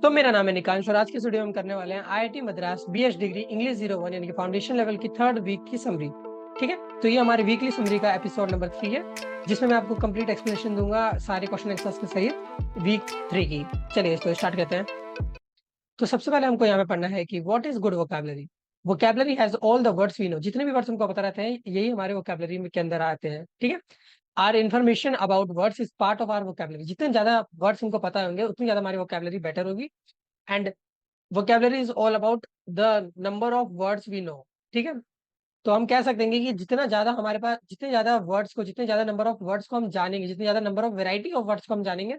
तो मेरा नाम है निकांश और आज के वीडियो में हम करने वाले हैं IIT Madras BS degree English 01 यानी कि फाउंडेशन लेवल की थर्ड वीक की समरी। ठीक है, तो ये हमारी वीकली समरी का एपिसोड नंबर 3 है, जिसमें मैं आपको कंप्लीट एक्सप्लेनेशन दूंगा सारे क्वेश्चन आंसर्स के सहित वीक 3 की। चलिए इसको स्टार्ट करते हैं। तो सबसे पहले हमको यहाँ पे पढ़ना है कि what is good vocabulary. Vocabulary has all the words we know. जितने भी वर्ड्स हमको पता रहते हैं यही हमारे वोकैबुलरी के अंदर आते हैं। ठीक है, our information about words is part of our vocabulary. जितने ज्यादा वर्ड्स हमको पता होंगे उतनी ज्यादा हमारी वोकैबुलरी बेटर होगी। And vocabulary is all about the number of words we know. ठीक है, तो हम कह सकते हैं कि जितना ज्यादा हमारे पास, जितने ज्यादा वर्ड्स को, जितने ज्यादा नंबर ऑफ वर्ड्स को हम जानेंगे, जितने ज्यादा number of variety of words को हम जानेंगे,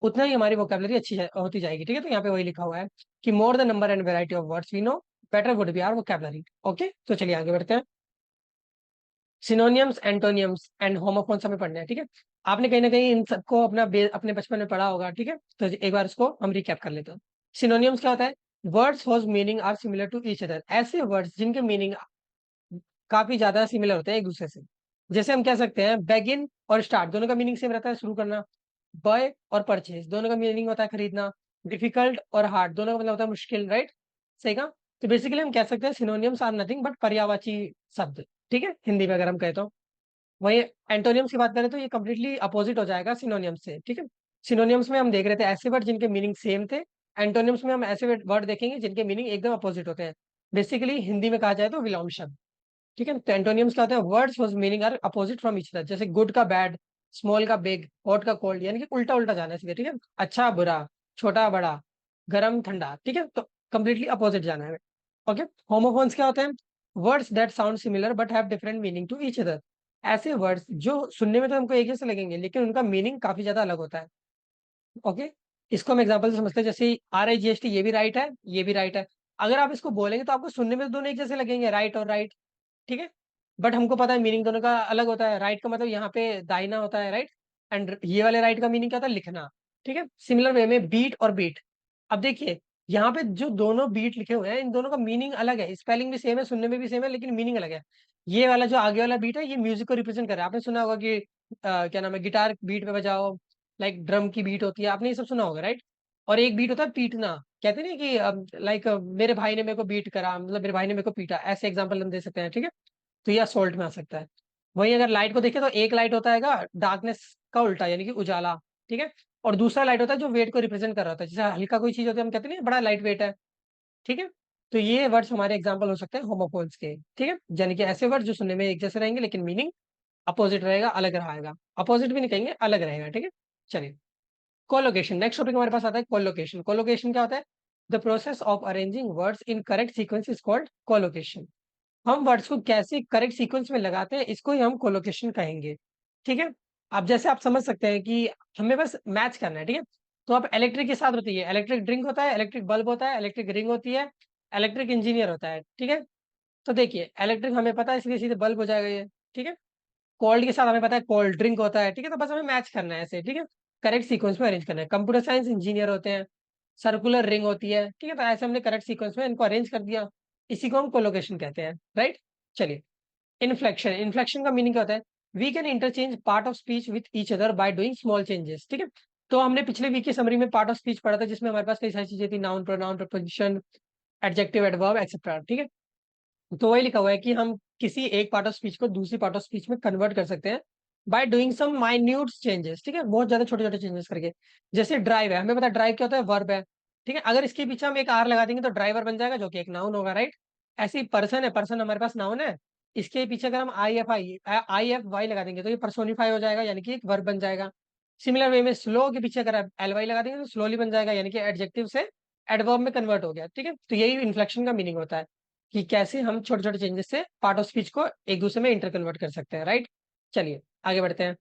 उतना ही हमारी वोकेबलरी अच्छी होती जाएगी। ठीक है, तो यहाँ पे वही लिखा हुआ है कि more the number and variety of words we know better would be our vocabulary. Okay, तो चलिए आगे बढ़ते हैं। सिनोनियम्स, एंटोनियम्स एंड होमोफोन्स हमें पढ़ने हैं। ठीक है, आपने कहीं ना कहीं इन सबको अपने बचपन में पढ़ा होगा। ठीक है, तो एक बार इसको हम रिकैप कर लेते हैं। सिनोनियम्स क्या होता है? Words whose meaning are similar to each other. ऐसे वर्ड्स जिनके मीनिंग काफी ज्यादा सिमिलर होते हैं एक दूसरे से। जैसे हम कह सकते हैं बेगिन और स्टार्ट, दोनों का मीनिंग सेम रहता है, शुरू करना। बाय और परचेज, दोनों का मीनिंग होता है खरीदना। डिफिकल्ट और हार्ड, दोनों का मतलब होता है मुश्किल। राइट, सही कहा। तो बेसिकली हम कह सकते हैं सिनोनियम्स आर नथिंग बट पर्यायवाची शब्द। ठीक है, हिंदी में अगर हम कहें तो। वही एंटोनियम्स की बात करें तो ये कंप्लीटली अपोजिट हो जाएगा सिनोनियम्स से। ठीक है, सिनोनियम्स में हम देख रहे थे ऐसे वर्ड जिनके मीनिंग सेम थे। एंटोनियम्स में हम ऐसे वर्ड देखेंगे जिनके मीनिंग एकदम अपोजिट होते हैं। बेसिकली हिंदी में कहा जाए तो विलोम शब्द। ठीक है, तो एंटोनियम्स क्या होते हैं? Words whose meaning are opposite from each other. जैसे गुड का बैड, स्मॉल का बिग, हॉट का कोल्ड, यानी कि उल्टा उल्टा जाना है सीधे। ठीक है, अच्छा बुरा, छोटा बड़ा, गर्म ठंडा। ठीक है, तो कंप्लीटली अपोजिट जाना है। ओके, होमोफोन्स क्या होते हैं? Words that sound similar but have different meaning to each other. ऐसे वर्ड्स जो सुनने में तो हमको एक जैसे लगेंगे लेकिन उनका मीनिंग काफी ज्यादा अलग होता है। ओके, इसको हम एग्जांपल से समझते हैं। जैसे RIGHT, ये भी राइट है, ये भी राइट है। अगर आप इसको बोलेंगे तो आपको सुनने में तो दोनों एक जैसे लगेंगे, राइट और राइट। ठीक है, बट हमको पता है मीनिंग दोनों का अलग होता है। राइट का मतलब यहाँ पे दाहिना होता है, राइट। एंड ये वाले राइट का मीनिंग क्या होता है? लिखना। ठीक है, सिमिलर वे में बीट और बीट। अब देखिए, यहाँ पे जो दोनों बीट लिखे हुए हैं इन दोनों का मीनिंग अलग है। स्पेलिंग भी सेम है, सुनने में भी सेम है, लेकिन मीनिंग अलग है। ये वाला जो आगे वाला बीट है ये म्यूजिक को रिप्रेजेंट कर रहा है। आपने सुना होगा कि क्या नाम है, गिटार बीट पे बजाओ, लाइक ड्रम की बीट होती है, आपने ये सब सुना होगा, राइट। और एक बीट होता है पीटना। कहते हैं ना कि लाइक मेरे भाई ने मेरे को बीट करा, मतलब मेरे भाई ने मेरे को पीटा, ऐसे एग्जाम्पल हम दे सकते हैं। ठीक है, तो ये असोल्ट में आ सकता है। वहीं अगर लाइट को देखें तो एक लाइट होता है डार्कनेस का उल्टा, यानी कि उजाला। ठीक है, और दूसरा लाइट होता है जो वेट को रिप्रेजेंट कर रहा होता है। जैसे हल्का कोई चीज होती है हम कहते हैं बड़ा लाइट वेट है। ठीक है, तो ये वर्ड्स हमारे एग्जाम्पल हो सकते हैं होमोफोन्स के। ठीक है, यानी कि ऐसे वर्ड जो सुनने में एक जैसे रहेंगे लेकिन मीनिंग अपोजिट रहेगा, अलग रहेगा। अपोजिट भी नहीं कहेंगे, अलग रहेगा। ठीक है, चलिए कोलोकेशन, नेक्स्ट टॉपिक हमारे पास आता है कोलोकेशन। कोलोकेशन क्या होता है? The process of arranging words in correct sequence is called collocation. हम वर्ड्स को कैसे करेक्ट सीक्वेंस में लगाते हैं इसको ही हम कोलोकेशन कहेंगे। ठीक है, अब जैसे आप समझ सकते हैं कि हमें बस मैच करना है। ठीक है, तो अब इलेक्ट्रिक के साथ होती है, इलेक्ट्रिक ड्रिंक होता है, इलेक्ट्रिक बल्ब होता है, इलेक्ट्रिक रिंग होती है, इलेक्ट्रिक इंजीनियर होता है। ठीक है, तो देखिए इलेक्ट्रिक हमें पता है इसलिए सीधे बल्ब हो जाएगा ये। ठीक है, कोल्ड के साथ हमें पता है कोल्ड ड्रिंक होता है। ठीक है, तो बस हमें मैच करना है ऐसे। ठीक है, करेक्ट सीक्वेंस में अरेंज करना है। कंप्यूटर साइंस इंजीनियर होते हैं, सर्कुलर रिंग होती है। ठीक है, तो ऐसे हमने करेक्ट सीक्वेंस में इनको अरेंज कर दिया, इसी को हम कोलोकेशन कहते हैं। राइट, चलिए इन्फ्लेक्शन। इन्फ्लेक्शन का मीनिंग क्या होता है? We can interchange part of speech with each other by doing small changes. ठीक है, तो हमने पिछले वीक की समरी में पार्ट ऑफ स्पीच पढ़ा था जिसमें हमारे पास कई सारी चीजें थी, noun, pronoun, preposition, adjective, adverb, etcetera. ठीक है, तो वही लिखा हुआ है कि हम किसी एक पार्ट ऑफ स्पीच को दूसरी पार्ट ऑफ स्पीच में कन्वर्ट कर सकते हैं by doing some minute changes. ठीक है, बहुत ज्यादा छोटे छोटे चेंजेस करके। जैसे ड्राइव है, हमें पता है ड्राइव क्या होता है? वर्ब है। ठीक है, अगर इसके पीछे हम एक आर लगा देंगे तो ड्राइवर बन जाएगा जो कि एक नाउन होगा, राइट। ऐसे ही पर्सन है, पर्सन हमारे पास नाउन है, इसके पीछे अगर हम IFY लगा देंगे तो ये पर्सोनिफाई हो जाएगा, यानी कि एक वर्ब बन जाएगा। सिमिलर वे में स्लो के पीछे अगर LY लगा देंगे तो स्लोली बन जाएगा, यानी कि एडजेक्टिव से एडवर्ब में कन्वर्ट हो गया। ठीक है, तो यही इन्फ्लेक्शन का मीनिंग होता है कि कैसे हम छोटे छोटे चेंजेस से पार्ट ऑफ स्पीच को एक दूसरे में इंटर कन्वर्ट कर सकते हैं। राइट, चलिए आगे बढ़ते हैं।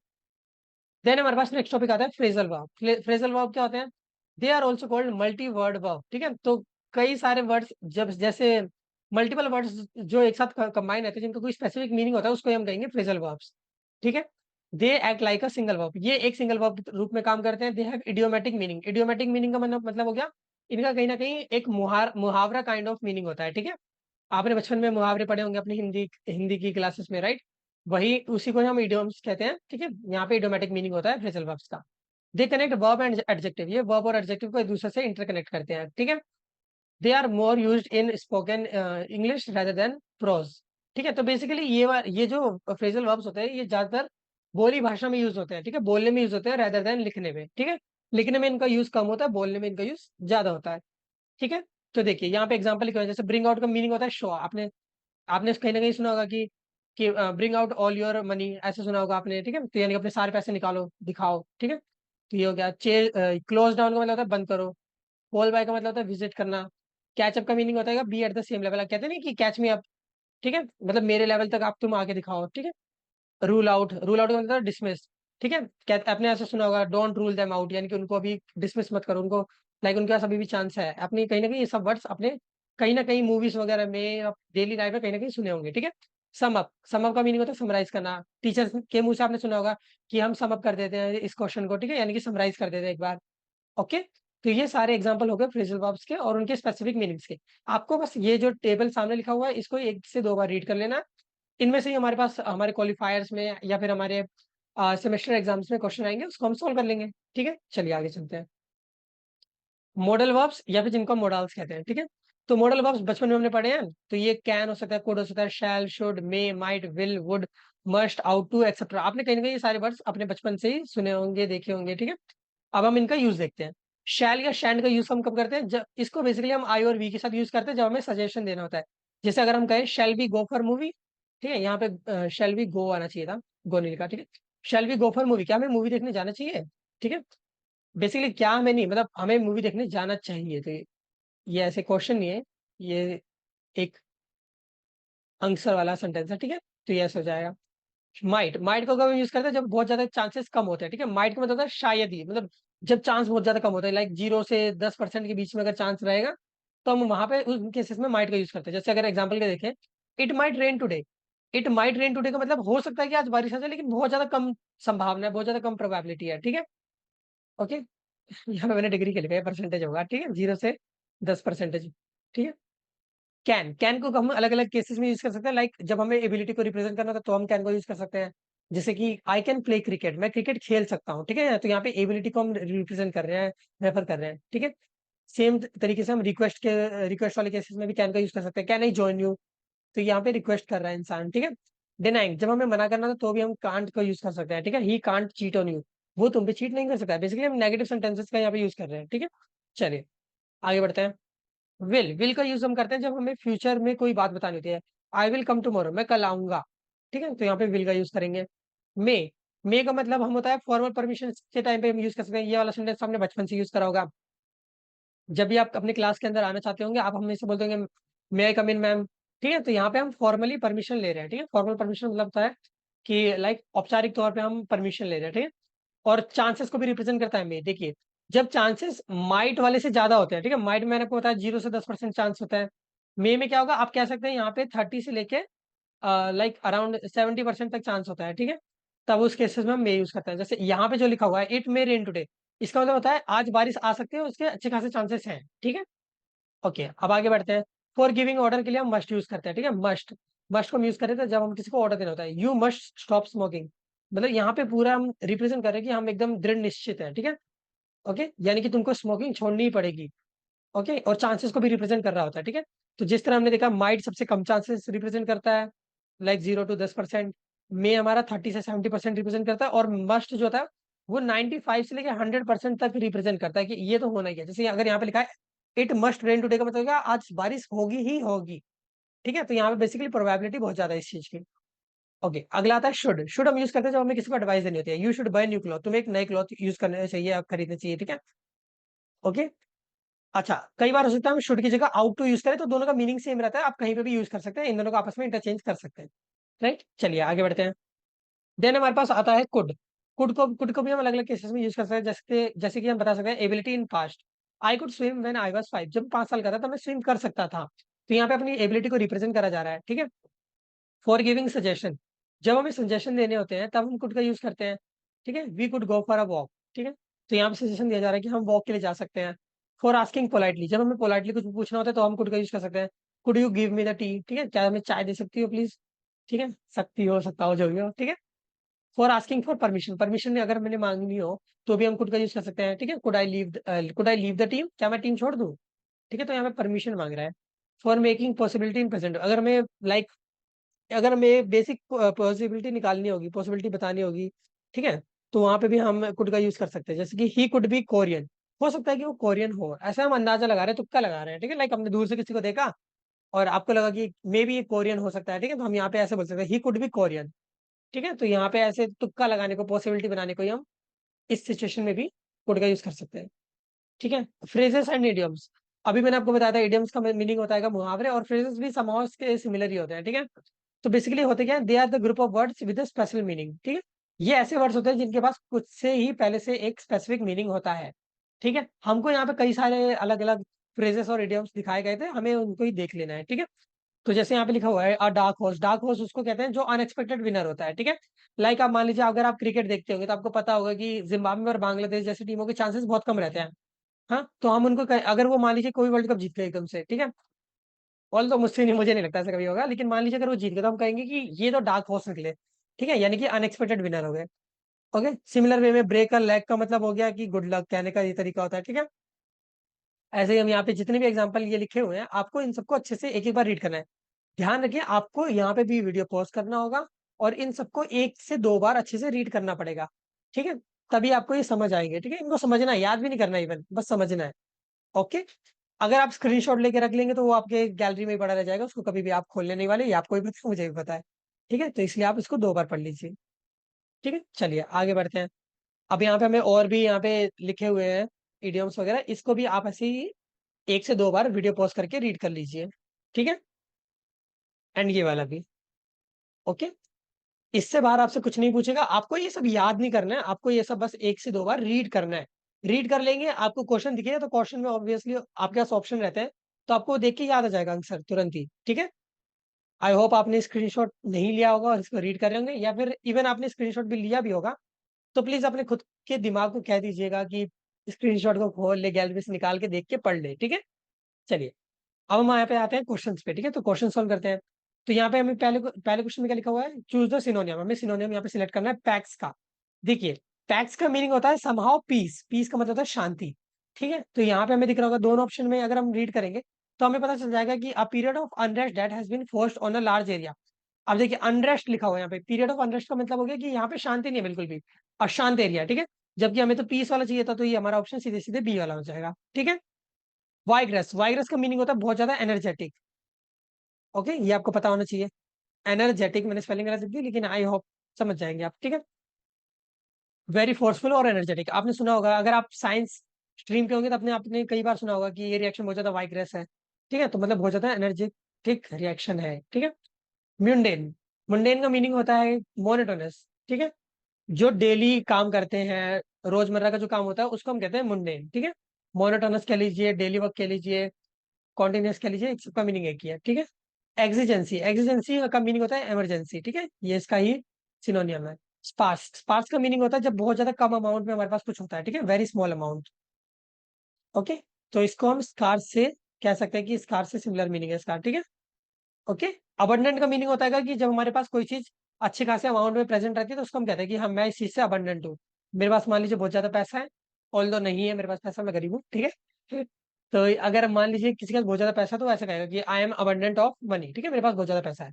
देन हमारे पास नेक्स्ट टॉपिक आता है फ्रेजल वर्ब। फ्रेजल वर्ब क्या होते हैं? They are also called multi word verb. ठीक है, तो कई सारे वर्ड्स जब जैसे मल्टीपल वर्ड्स जो एक साथ कंबाइन रहते हैं जिनका कोई स्पेसिफिक मीनिंग होता है उसको हम कहेंगे फ्रेजल वर्ब्स। ठीक है, they act like a single verb, ये एक सिंगल वर्ब रूप में काम करते हैं। They have idiomatic meaning. Idiomatic meaning का मतलब हो गया इनका कहीं ना कहीं एक मुहावरा काइंड ऑफ मीनिंग होता है। ठीक है, आपने बचपन में मुहावरे पढ़े होंगे अपनी हिंदी हिंदी की क्लासेस में, राइट। वही उसी को हम इडियम्स कहते हैं। ठीक है, यहाँ पे इडियोमेटिक मीनिंग होता है फ्रेजल वर्ब्स का। They connect verb and adjective, ये वर्ब और एडजेक्टिव को एक दूसरे से इंटरकनेक्ट करते हैं, ठीक है। They are more used in spoken English rather than prose, ठीक है। तो बेसिकली ये जो फ्रेजल वर्ब्स होते हैं ये ज्यादातर बोली भाषा में यूज होते हैं, ठीक है, बोलने में यूज होते हैं रेदर देन लिखने में, ठीक है। लिखने में इनका यूज कम होता है, बोलने में इनका यूज ज्यादा होता है, ठीक है। तो देखिए यहाँ पे एग्जांपल लिखा है, जैसे ब्रिंग आउट का मीनिंग होता है शो, आपने आपने कहीं ना कहीं सुना होगा कि bring out all your money, ऐसे सुना होगा आपने, ठीक है। तो यानी कि अपने सारे पैसे निकालो, दिखाओ, ठीक है। तो ये हो गया। क्लोज डाउन का मतलब होता है बंद करो। कॉल बाय का मतलब होता है विजिट करना। कैचअप का मीनिंग होता है be at the same level, कहते हैं ना कि कैच मी अप, ठीक है, मतलब मेरे लेवल तक आप तुम आके दिखाओ, ठीक है। रूल आउट का मतलब डिसमिस, ठीक है। आपने ऐसा सुना होगा डोंट रूल देम आउट, यानी कि उनको अभी डिसमिस मत करो, उनको लाइक उनके पास अभी भी चांस है। अपनी कहीं ना कहीं ये सब वर्ड्स अपने कहीं ना कहीं मूवीज वगैरह में, डेली लाइफ में कहीं ना कहीं सुने होंगे, ठीक है। सम अप का मीनिंग होता है समराइज करना। टीचर्स के मुंह से आपने सुना होगा कि हम सम अप कर देते हैं इस क्वेश्चन को, ठीक है, यानी कि समराइज कर देते हैं एक बार। ओके। तो ये सारे एग्जांपल हो गए फ्रेजल वर्ब्स के और उनके स्पेसिफिक मीनिंग्स के। आपको बस ये जो टेबल सामने लिखा हुआ है इसको एक से दो बार रीड कर लेना। इनमें से ही हमारे पास हमारे क्वालिफायर्स में या फिर हमारे सेमेस्टर एग्जाम्स में क्वेश्चन आएंगे, उसको हम सॉल्व कर लेंगे, ठीक है। चलिए आगे चलते हैं। मॉडल वर्ब्स या फिर जिनको मॉडल्स कहते हैं, ठीक है। तो मॉडल वर्ब्स बचपन में हमने पढ़े हैं, तो ये कैन हो सकता है, कुड हो सकता है, shall, should, may, might, will, would, must, ought to, etcetera. आपने कहीं ना कहीं ये सारे वर्ड्स अपने बचपन से ही सुने होंगे, देखे होंगे, ठीक है। अब हम इनका यूज देखते हैं। शैल या शैंड का यूज हम कब करते हैं, जब इसको बेसिकली हम आई और वी के साथ यूज करते हैं जब हमें सजेशन देना होता है। जैसे अगर हम कहें shall we go for movie, ठीक है, यहाँ पे शैल वी गो आना चाहिए था, गो नहीं लिखा, ठीक है। Shall we go for movie, क्या हमें मूवी देखने जाना चाहिए, ठीक है। बेसिकली क्या हमें नहीं, मतलब हमें मूवी देखने जाना चाहिए। तो ये ऐसे क्वेश्चन नहीं है, ये एक आंसर वाला सेंटेंस है, ठीक है। तो ये ऐसे हो जाएगा। माइट, माइट को कब यूज करते हैं, जब बहुत ज्यादा चांसेस कम होते हैं, ठीक है। माइट का मतलब होता है शायद ही, मतलब जब चांस बहुत ज्यादा कम होता है, लाइक 0 से 10% के बीच में अगर चांस रहेगा, तो हम वहां पे उस केसेस में माइट का यूज करते हैं। जैसे अगर एग्जाम्पल के देखें, it might rain today. It might rain today का मतलब हो सकता है कि आज बारिश आ जाए, लेकिन बहुत ज्यादा कम संभावना है, बहुत ज्यादा कम प्रोबेबिलिटी है, ठीक है। ओके। यहाँ पे मैंने डिग्री के लिखा है, परसेंटेज होगा, ठीक है, 0 से 10%, ठीक है। कैन को हम अलग अलग केसेस में यूज कर सकते हैं, लाइक जब हमें एबिलिटी को रिप्रेजेंट करना था तो हम कैन को यूज कर सकते हैं। जैसे कि आई कैन प्ले क्रिकेट, मैं क्रिकेट खेल सकता हूँ, ठीक है। तो यहाँ पे एबिलिटी को हम रिप्रेजेंट कर रहे हैं, रेफर कर रहे हैं, ठीक है। सेम तरीके से हम रिक्वेस्ट वाले केसेस में भी कैन का यूज कर सकते हैं, कैन आई जॉइन यू, तो यहाँ पे रिक्वेस्ट कर रहा है इंसान, ठीक है। डिनाइंग, जब हमें मना करना था तो भी हम कांट का यूज कर सकते हैं, ठीक है। He can't cheat on you, वो तुम पे चीट नहीं कर सकता। बेसिकली हम नेगेटिव सेंटेंसेस का यहाँ पे यूज कर रहे हैं, ठीक है। चलिए आगे बढ़ते हैं। विल का यूज हम करते हैं जब हमें फ्यूचर में कोई बात बतानी होती है। आई विल कम टुमारो, मैं कल आऊंगा, ठीक है। तो यहाँ पे विल का यूज करेंगे। मे, मे का मतलब हम होता है फॉर्मल परमिशन के टाइम पे हम यूज कर सकते हैं। ये वाला सेंटेंस हमने बचपन से यूज करा होगा। जब भी आप अपने क्लास के अंदर आना चाहते होंगे, आप हमें से बोलते होंगे मे आई कम इन मैम, ठीक है। तो यहाँ पे हम फॉर्मली परमिशन ले रहे हैं, ठीक है। फॉर्मल परमिशन मतलब होता है कि लाइक औपचारिक तौर पे हम परमिशन ले रहे हैं, ठीक है। और चांसेस को भी रिप्रेजेंट करता है मे। देखिए जब चांसेस माइट वाले से ज्यादा होते हैं, ठीक है, माइट में मैंने आपको बताया 0 से 10% चांस होता है। मे में क्या होगा, आप कह सकते हैं यहाँ पे 30 से लेके लाइक अराउंड 70% तक चांस होता है, ठीक है। तब उस केसेस में हम मे यूज करते हैं। जैसे यहाँ पे जो लिखा हुआ है इट मे रेन टुडे, इसका मतलब होता है आज बारिश आ सकती है, उसके अच्छे खासे चांसेस हैं, ठीक है। ओके, अब आगे बढ़ते हैं। फॉर गिविंग ऑर्डर के लिए हम मस्ट यूज करते हैं, ठीक है। मस्ट, मस्ट को हम यूज करते हैं जब हम किसी को ऑर्डर देना होता है। यू मस्ट स्टॉप स्मोकिंग, मतलब यहाँ पे पूरा हम रिप्रेजेंट कर रहे हैं कि हम एकदम दृढ़ निश्चित है, ठीक है। ओके, यानी कि तुमको स्मोकिंग छोड़नी ही पड़ेगी। ओके, और चांसेस को भी रिप्रेजेंट कर रहा होता है, ठीक है। तो जिस तरह हमने देखा माइट सबसे कम चांसेस रिप्रेजेंट करता है, लाइक 0 to 10%। मे हमारा 30 से 70% रिप्रेजेंट करता है, और मस्ट जो होता है वो 95 से लेकर 100% तक रिप्रेजेंट करता है कि ये तो होना ही है। जैसे अगर यहाँ पे लिखा है इट मस्ट रेन टुडे, का मतलब क्या, आज बारिश होगी ही होगी, ठीक है। तो यहाँ पे बेसिकली प्रोबेबिलिटी बहुत ज्यादा है इस चीज की। ओके, अगला आता है शुड। शुड हम यूज करते हैं जब हमें किसी को एडवाइस देनी होती है। You should buy new cloth, तुम्हें एक नए क्लॉथ यूज करने चाहिए, आप खरीदने चाहिए, ठीक है। ओके। अच्छा, कई बार हो सकता है हम शुड की जगह आउट टू यूज करें, तो दोनों का मीनिंग सेम रहता है, आप कहीं पे भी यूज कर सकते हैं, इन दोनों को आपस में इंटरचेंज कर सकते हैं, राइट। चलिए आगे बढ़ते हैं। देन हमारे पास आता है कुड। कुड को भी हम अलग अलग केसेस में यूज कर सकते हैं, जैसे जैसे कि हम बता सकते हैं ability in past. I could swim when I was 5, जब 5 साल का था तो मैं स्विम कर सकता था। तो यहाँ पे अपनी एबिलिटी को रिप्रेजेंट करा जा रहा है, ठीक है। फॉर गिविंग सजेशन, जब हमें सजेशन देने होते हैं तब हम कुड का यूज करते हैं, ठीक है। We could go for a walk, ठीक है। तो यहाँ पे सजेशन दिया जा रहा है कि हम वॉक के लिए जा सकते हैं। फॉर आस्किंग पोलाइटली, जब हमें पोलाइटली कुछ पूछना होता है तो हम कुड का यूज कर सकते हैं। Could you give me the T, ठीक है, क्या हमें चाय दे सकती हो प्लीज, ठीक है, सकती हो, सकता हो, जो भी हो, ठीक है। For asking for permission, permission अगर मैंने मांगनी हो तो भी हम कुड का यूज कर सकते हैं, ठीक है। Could I leave the team, क्या मैं टीम छोड़ दूं, ठीक है। तो यहाँ पे परमिशन मांग रहा है। For making possibility in present, अगर मैं लाइक अगर हमें बेसिक पॉसिबिलिटी निकालनी होगी, पॉसिबिलिटी बतानी होगी, ठीक है, तो वहां पे भी हम कुड का यूज कर सकते हैं। जैसे कि ही कुड बी कोरियन, हो सकता है कि वो कोरियन हो, ऐसा हम अंदाजा लगा रहे हैं, तुक्का लगा रहे हैं, ठीक है। लाइक हमने दूर से किसी को देखा और आपको लगा कि मे बी ये कोरियन हो सकता है, ठीक है, तो हम यहाँ पे ऐसे बोल सकते हैं ही कुड बी कोरियन, ठीक है। तो यहाँ पे ऐसे तुक्का लगाने को, पॉसिबिलिटी बनाने को ही हम इस सिचुएशन में भी कुड का यूज कर सकते हैं, ठीक है। फ्रेजेस एंड इडियम्स, अभी मैंने आपको बताया था इडियम्स का मीनिंग होता है मुहावरे, और फ्रेजेस भी समहाउ के सिमिलर ही होते हैं, ठीक है। तो बेसिकली होते क्या है, they are the group of words with special meaning, ठीक है। ये ऐसे वर्ड्स होते हैं जिनके पास कुछ से ही पहले से एक स्पेसिफिक मीनिंग होता है, ठीक है। हमको यहाँ पे कई सारे अलग अलग फ्रेजेस और इडियम्स दिखाए गए थे, हमें उनको ही देख लेना है, ठीक है। तो जैसे यहाँ पे लिखा हुआ है अ डार्क हॉर्स, डार्क हॉर्स उसको कहते हैं जो अनएक्सपेक्टेड विनर होता है, ठीक है। लाइक आप मान लीजिए अगर आप क्रिकेट देखते होंगे तो आपको पता होगा कि जिम्बाब्वे और बांग्लादेश जैसी टीमों के चांसेस बहुत कम रहते हैं। हाँ, तो हम उनको अगर वो मान लीजिए कोई वर्ल्ड कप जीत गए एकदम से, ठीक है, ऑल तो मुझसे नहीं, मुझे नहीं लगता ऐसा कभी होगा, लेकिन मान लीजिए अगर वो जीत गए तो हम कहेंगे कि ये तो डार्क हॉर्स निकले, ठीक है, यानी कि अनएक्सपेक्टेड विनर हो गए। ओके, सिमिलर वे में ब्रेक अ लेग का मतलब हो गया कि गुड लक कहने का ये तरीका होता है, ठीक है। ऐसे ही हम यहाँ पे जितने भी एग्जांपल ये लिखे हुए हैं, आपको इन सबको अच्छे से एक एक बार रीड करना है। ध्यान रखिए आपको यहाँ पे भी वीडियो पॉज करना होगा और इन सबको 1 से 2 बार अच्छे से रीड करना पड़ेगा, ठीक है। तभी आपको ये समझ आएंगे, ठीक है। इनको समझना है, याद भी नहीं करना, इवन बस समझना है। ओके, अगर आप स्क्रीनशॉट लेके रख लेंगे तो वो आपके गैलरी में ही पड़ा रह जाएगा, उसको कभी भी आप खोलने नहीं वाले, ये आपको भी पता है, मुझे भी पता है, ठीक है। तो इसलिए आप इसको 2 बार पढ़ लीजिए, ठीक है। चलिए आगे बढ़ते हैं। अब यहाँ पे हमें और भी यहाँ पे लिखे हुए हैं इडियम्स वगैरह, इसको भी आप ऐसे ही 1 से 2 बार वीडियो पॉज करके रीड कर लीजिए, ठीक है। एंड ये वाला भी। ओके, इससे बाहर आपसे कुछ नहीं पूछेगा, आपको ये सब याद नहीं करना है, आपको ये सब बस 1 से 2 बार रीड करना है। रीड कर लेंगे, आपको क्वेश्चन दिखेगा तो क्वेश्चन में ऑब्वियसली आपके पास ऑप्शन रहते हैं, तो आपको देख के याद आ जाएगा आंसर तुरंत ही, ठीक है। आई होप आपने स्क्रीनशॉट नहीं लिया होगा और इसको रीड कर रहे होंगे, या फिर इवन आपने स्क्रीनशॉट भी लिया भी होगा तो प्लीज अपने खुद के दिमाग को कह दीजिएगा कि स्क्रीनशॉट को खोल ले, गैलरी से निकाल के देख के पढ़ ले, ठीक है। चलिए, अब हम यहाँ पे आते हैं क्वेश्चंस पे, ठीक है। तो क्वेश्चन सॉल्व करते हैं। तो यहाँ पे हमें पहले क्वेश्चन में क्या लिखा हुआ है, चूज द सिनोनियम, हमें सिनोनियम यहाँ पे सिलेक्ट करना है पैक्स का। देखिए, पैक्स का मीनिंग होता है समहाउ पीस, पीस का मतलब होता है शांति, ठीक है। तो यहाँ पे हमें दिख रहा होगा दोनों ऑप्शन में अगर हम रीड करेंगे तो हमें पता चल जाएगा कि a period of unrest that has been forced on a large area. अब देखिए अनरेस्ट लिखा हुआ है यहाँ पे, पीरियड ऑफ अनरेस्ट का मतलब हो गया कि यहाँ पे शांति नहीं है बिल्कुल भी, अशांत एरिया, ठीक है। जबकि हमें तो पीस वाला चाहिए था, तो ये हमारा ऑप्शन सीधे सीधे बी वाला हो जाएगा, ठीक है। वाइग्रेस, वाइग्रेस का मीनिंग होता है बहुत ज्यादा एनर्जेटिक। ओके, ये आपको पता होना चाहिए। एनर्जेटिक मैंने स्पेलिंग गलत लिख दी, लेकिन आई होप समझ जाएंगे आप, ठीक है। वेरी फोर्सफुल और एनर्जेटिक, आपने सुना होगा अगर आप साइंस स्ट्रीम के होंगे तो आपने आपने कई बार सुना होगा कि ये रिएक्शन बहुत ज्यादा वाइग्रेस है, ठीक है। तो मतलब बहुत ज्यादा एनर्जेटिक रिएक्शन है, ठीक है। म्यूंडेन, मुंडेन का मीनिंग होता है मोनोटोनस, ठीक है। जो डेली काम करते हैं, रोजमर्रा का जो काम होता है उसको हम कहते हैं मुंडेन, ठीक है। मोनोटोनस कह लीजिए, डेली वर्क कह लीजिए, कॉन्टिन्यूस कह लीजिए, सबका मीनिंग एक ही है, ठीक है। एग्जिजेंसी, एग्जिजेंसी का मीनिंग होता है इमरजेंसी, ठीक है, ये इसका ही सिनोनियम है। स्पार्स, स्पार्स का मीनिंग होता है जब बहुत ज्यादा कम अमाउंट में हमारे पास कुछ होता है, ठीक है, वेरी स्मॉल अमाउंट। ओके, तो इसको हम स्कार से कह सकते हैं कि स्कार से सिमिलर मीनिंग है स्कार, ठीक है। ओके, अबंडेंट का मीनिंग होता है कि जब हमारे पास कोई चीज अच्छे खासे अमाउंट में प्रेजेंट रहती है तो उसको हम कहते हैं कि हम मैं इस चीज से अबंडेंट हूँ। मेरे पास मान लीजिए बहुत ज्यादा पैसा है, ऑल्दो नहीं है मेरे पास पैसा, मैं गरीब हूँ, ठीक है। तो अगर मान लीजिए किसी के पास बहुत ज्यादा पैसा है तो ऐसा कहेगा कि I am abundant of money, ठीक है, मेरे पास बहुत ज्यादा पैसा है,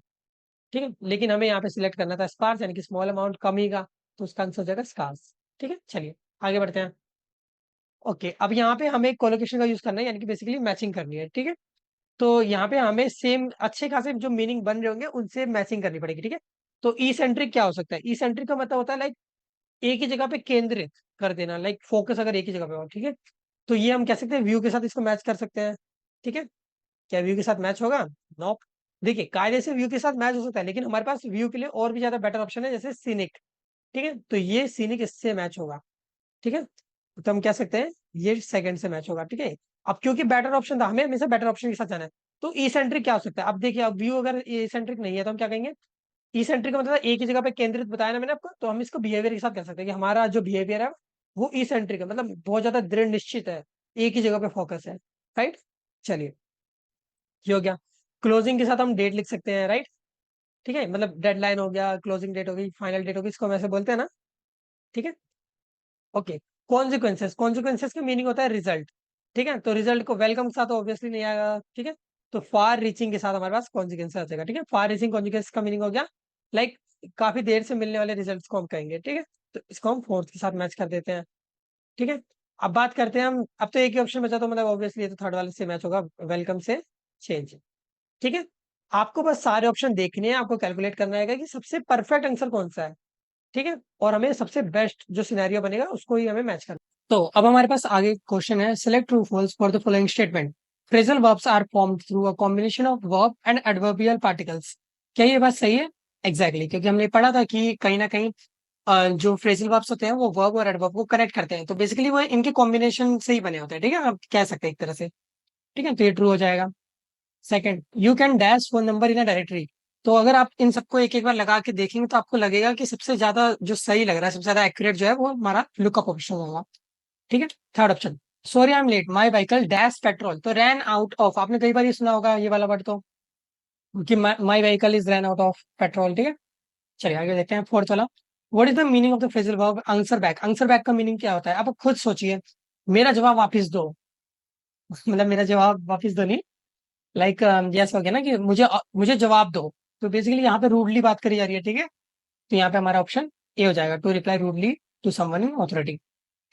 ठीक है। लेकिन हमें यहाँ पे सिलेक्ट करना था स्पार्स, यानी कि स्मॉल अमाउंट, कम ही का, तो उसका आंसर हो जाएगा स्कार्स, ठीक है। चलिए आगे बढ़ते हैं। ओके, अब यहाँ पे हमें कोलोकेशन का यूज करना है, यानी कि बेसिकली मैचिंग करनी है, ठीक है। तो यहाँ पे हमें सेम अच्छे खासे जो मीनिंग बन रहे होंगे उनसे मैचिंग करनी पड़ेगी, ठीक है। तो ई सेंट्रिक क्या हो सकता है, ई सेंट्रिक का मतलब होता है लाइक एक ही जगह पे केंद्रित कर देना, लाइक फोकस अगर एक ही जगह पे हो, ठीक है। तो ये हम कह सकते हैं व्यू के साथ इसको मैच कर सकते हैं, ठीक है। क्या व्यू के साथ मैच होगा? नो। देखिए कायदे से व्यू के साथ मैच हो सकता है, लेकिन हमारे पास व्यू के लिए और भी ज्यादा बेटर ऑप्शन है, जैसे सीनिक, ठीक है। तो ये सीनिक इससे मैच होगा, ठीक है। तो हम कह सकते हैं ये सेकंड से मैच होगा, ठीक है। अब क्योंकि बेटर ऑप्शन था, हमें हमेशा बेटर ऑप्शन के साथ जाना है। तो इसेंट्रिक क्या हो सकता है, अब देखिए, अब व्यू अगर इसेंट्रिक नहीं है तो हम क्या कहेंगे, इसेंट्रिक का मतलब एक ही जगह पे केंद्रित बताया ना मैंने आपको, तो हम इसको बिहेवियर के साथ कह सकते हैं कि हमारा जो बिहेवियर है वो इसेंट्रिक है, मतलब बहुत ज्यादा दृढ़ निश्चित है, एक ही जगह पे फोकस है, राइट। चलिए, ये हो गया। क्लोजिंग के साथ हम डेट लिख सकते हैं, राइट। ठीक है, मतलब डेडलाइन हो गया, क्लोजिंग डेट हो गई, फाइनल डेट हो गई, इसको हम ऐसे बोलते हैं ना। ठीक है। ओके। कॉन्सिक्वेंसेस, कॉन्सिक्वेंसेस का मीनिंग होता है रिजल्ट। ठीक है, तो रिजल्ट को वेलकम के साथ ऑब्वियसली नहीं आएगा। ठीक है, तो फार रीचिंग के साथ हमारे पास कॉन्सिक्वेंस आ जाएगा। ठीक है, फार रीचिंग कॉन्सिक्वेंस का मीनिंग हो गया लाइक काफी देर से मिलने वाले रिजल्ट्स को हम कहेंगे। ठीक है, तो इसको हम फोर्थ के साथ मैच कर देते हैं। ठीक है, अब बात करते हैं हम, अब तो एक ही ऑप्शन बचा, तो मतलब ऑब्वियसली ये तो थर्ड वाले से मैच होगा, वेलकम से चेंज। ठीक है, आपको बस सारे ऑप्शन देखने हैं, आपको कैलकुलेट करना है कि सबसे परफेक्ट आंसर कौन सा है। ठीक है, और हमें सबसे बेस्ट जो सिनेरियो बनेगा उसको ही हमें मैच करना। तो अब हमारे पास आगे क्वेश्चन है, select true false for the following statement. Phrasal verbs are formed through a combination of verb and adverbial particles. क्या ये बात सही है? एग्जैक्टली exactly, क्योंकि हमने पढ़ा था कि कहीं ना कहीं जो फ्रेजल वर्ब्स होते हैं वो वर्ब और एडवर्ब को कनेक्ट करते हैं, तो बेसिकली वो इनके कॉम्बिनेशन से ही बने होते हैं। ठीक है, आप कह सकते हैं एक तरह से। ठीक है, तो ये ट्रू हो जाएगा। Second, you can dash phone number in a directory. तो अगर आप इन सबको एक एक बार लगा के देखेंगे तो आपको लगेगा कि सबसे ज्यादा जो सही लग रहा है, सबसे ज्यादा एक्यूरेट जो है वो हमारा लुकअप ऑप्शन होगा। ठीक है। Third option, sorry I am late, my vehicle dash petrol. तो रैन आउट ऑफ, आपने कई बार ये सुना होगा ये वाला वर्ड, तो कि my vehicle is ran out of petrol. ठीक है, चलिए आगे देखते हैं फोर्थ वाला। What is the meaning of the phrasal verb answer back? Answer back का मीनिंग क्या होता है, आप खुद सोचिए। मेरा जवाब वापस दो। मतलब मेरा जवाब वापस दो नहीं, लाइक जैसा हो गया ना कि मुझे जवाब दो। तो बेसिकली यहाँ पे रूडली बात करी जा रही है। ठीक है, तो यहाँ पे हमारा ऑप्शन ए हो जाएगा, to reply rudely to someone in authority.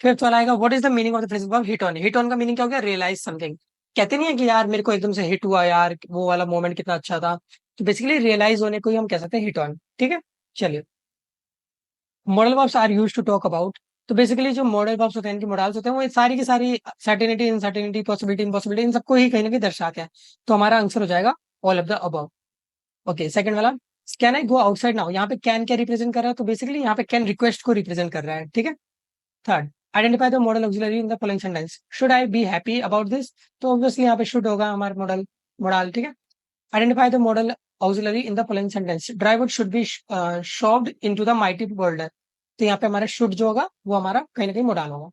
Fifth वाला आएगा, what is the meaning of the phrase verb hit on? Hit on का मीनिंग क्या हो गया? Realise something. कहते नहीं है कि यार मेरे को एकदम से हिट हुआ यार, वो वाला मोमेंट कितना अच्छा था। तो बेसिकली रियलाइज होने को ही हम कह सकते हैं हिट ऑन। ठीक है, चलिए। Modal verbs are used to talk about. तो बेसिकली जो मॉडल वर्ब्स होते हैं, इनकी मॉडल्स होते हैं, वो सारी की सारी सर्टेनिटी, इनसर्टेनिटी, पॉसिबिलिटी, इम्पॉसिबिलिटी, इन सबको ही कहीं ना कहीं दर्शाते हैं। तो हमारा आंसर हो जाएगा all of the above. Okay, second वाला, can I go outside now. यहाँ पे कैन क्या रिप्रेजेंट कर रहा है? तो बेसिकली यहाँ पे कैन रिक्वेस्ट को रिप्रेजेंट कर रहा है। ठीक है। Third, identify the model auxiliary in the following sentence. Should I be happy about this? तो ऑब्वियसली यहाँ पे शुड होगा हमारा मॉडल मॉडल। ठीक है। Identify the model auxiliary in the following sentence. Driver should be शॉप्ड into the mighty boulder. तो यहाँ पे हमारा शुड जो होगा वो हमारा कहीं ना कहीं मॉडल होगा।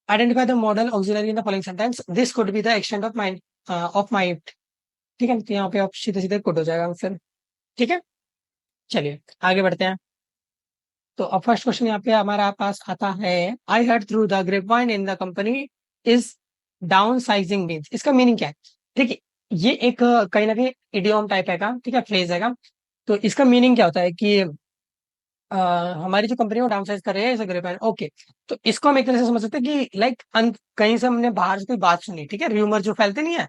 Identify the model auxiliary in the following sentence. This could be the extent of might. ठीक है, तो यहाँ पे आप सीधे सीधे कुड हो जाएगा आंसर। ठीक है, चलिए आगे बढ़ते हैं। तो अब फर्स्ट क्वेश्चन यहाँ पे हमारा पास आता है, I heard through the grapevine in the company is down sizing means. इसका मीनिंग क्या है? ठीक है, ये एक कहीं ना कहीं इडियम टाइप है का, ठीक है, फ्रेज है का। तो इसका मीनिंग क्या होता है कि अ, हमारी जो कंपनी है वो डाउन साइज कर रहे हैं एज अ ग्रेपवाइन। ओके, तो इसको हम एक तरह से समझ सकते हैं कि लाइक कहीं से हमने बाहर से कोई बात सुनी, ठीक है, र्यूमर जो फैलते नहीं है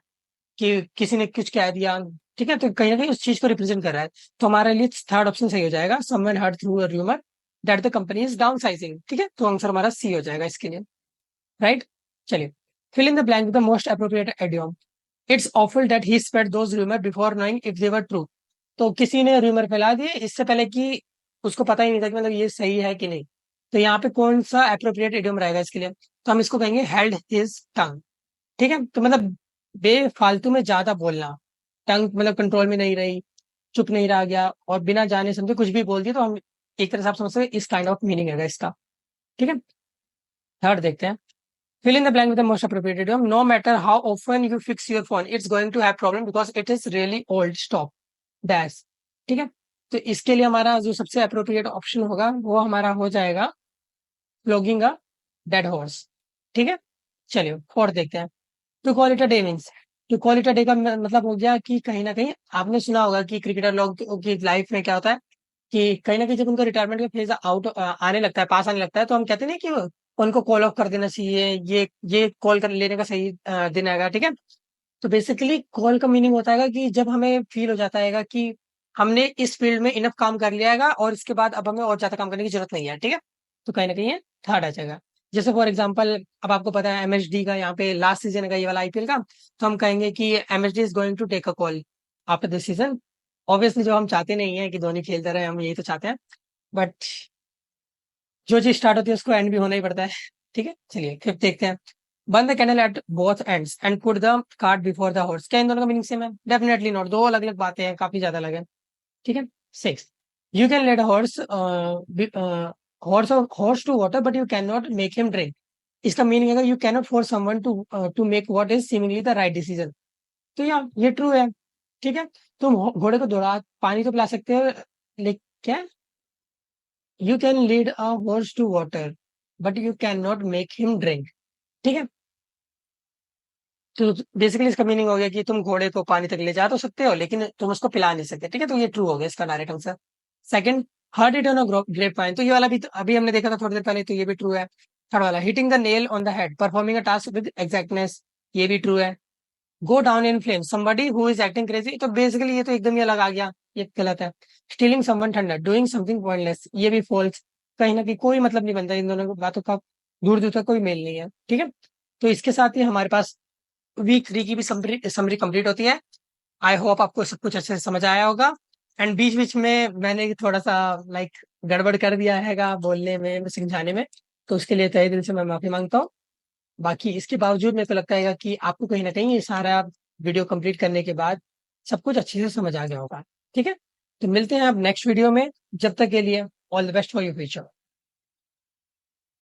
कि किसी ने कुछ कह दिया। ठीक है, तो कहीं ना कहीं उस चीज को रिप्रेजेंट कर रहा है। तो हमारे लिए थर्ड ऑप्शन सही हो जाएगा, someone heard through a rumour that the company is down sizing. ठीक है, तो आंसर हमारा सी हो जाएगा इसके लिए। राइट, चलिए। Fill in the blank with the most appropriate idiom. It's awful that he spread those rumour before knowing if they were true. तो किसी ने र्यूमर फैला दिए इससे पहले कि उसको पता ही नहीं था कि मतलब ये सही है कि नहीं। तो यहाँ पे कौन सा अप्रोप्रिएट एडियम रहेगा इसके लिए? तो हम इसको कहेंगे हेल्ड हिज टंग। ठीक है, तो मतलब बेफालतू में ज्यादा बोलना, टंग मतलब कंट्रोल में नहीं रही, चुप नहीं रह गया और बिना जाने समझे कुछ भी बोल दिया, तो हम एक तरह से आप समझ सकते हैं इस काइंड ऑफ मीनिंग है इसका। ठीक है, थर्ड देखते हैं। Fill in the blank with the most appropriate idiom. No matter how often you fix your phone it's going to have problem because it is really old stop dash. ठीक है, तो इसके लिए हमारा जो सबसे अप्रोप्रिएट ऑप्शन होगा वो हमारा हो जाएगा फ्लोगिंग अ डेड हॉर्स। ठीक है, चलिए फोर्थ देखते हैं। To call it a day means, to call it a day का मतलब हो गया कि कहीं ना कहीं आपने सुना होगा कि क्रिकेटर लोग की लाइफ में क्या होता है कि कहीं ना कहीं जब उनका रिटायरमेंट का फेज आउट आने लगता है, पास आने लगता है, तो हम कहते हैं ना कि उनको कॉल ऑफ कर देना चाहिए, ये कॉल कर लेने का सही दिन आएगा। ठीक है, तो बेसिकली कॉल का मीनिंग होता है कि जब हमें फील हो जाता है कि हमने इस फील्ड में इनफ काम कर लिया है और इसके बाद अब हमें और ज्यादा काम करने की जरूरत नहीं है। ठीक है, तो कहीं ना कहीं ये थर्ड आ जाएगा। जैसे फॉर एग्जांपल, अब आपको पता है एमएचडी का यहाँ पे लास्ट सीजन का ये वाला आईपीएल का, तो हम कहेंगे कि MHD is going to take a call after this season. Obviously जो हम चाहते नहीं है कि धोनी खेलते रहे, हम यही तो चाहते हैं, बट जो चीज स्टार्ट होती है उसको एंड भी होना ही पड़ता है। ठीक है, चलिए फिर देखते हैं। Burn the candle at both ends and put the cart before the horse. क्या इन दोनों का मीनिंग सेम है? डेफिनेटली नॉट, दो अलग अलग बातें हैं, काफी ज्यादा अलग है। ठीक है, six, you can lead horse horse to water but you can not make him drink. इसका मीनिंग है you can not force someone to make what is seemingly the right decision. तो यार ये ट्रू है। ठीक है, तुम घोड़े को दौड़ा पानी तो पिला सकते हो, लाइक क्या, you can lead a horse to water but you can not make him drink. ठीक है, तो बेसिकली इसका मीनिंग हो गया कि तुम घोड़े को पानी तक ले जा तो सकते हो लेकिन तुम उसको पिला नहीं सकते। ठीक है, तो ये ट्रू हो गया इसका direct answer. Second, heard it on a grapevine, तो ये वाला भी तो अभी हमने देखा था थोड़ी देर पहले, तो ये भी ट्रू है। थर्ड वाला, hitting the nail on the head, performing a task with exactness, ये भी ट्रू है। Go down in flame, somebody who is acting crazy, तो बेसिकली ये तो एकदम ही अलग आ गया, ये गलत है। Stealing someone thunder, doing something pointless, ये भी फॉल्स। कहीं ना कहीं कोई मतलब नहीं बनता इन दोनों की बातों का, दूर दूर तक कोई मेल नहीं है। ठीक है, तो इसके साथ ही हमारे पास वीक 3 की भी समरी कंप्लीट होती है। आई होप आपको सब कुछ अच्छे से समझ आया होगा। एंड बीच बीच में मैंने थोड़ा सा लाइक गड़बड़ कर दिया हैगा बोलने में, समझाने में, तो उसके लिए तहे दिल से मैं माफी मांगता हूँ। बाकी इसके बावजूद मेरे को लगता है कि आपको कहीं ना कहीं ये सारा वीडियो कंप्लीट करने के बाद सब कुछ अच्छे से समझ आ गया होगा। ठीक है, तो मिलते हैं अब नेक्स्ट वीडियो में, जब तक के लिए all the best for your future.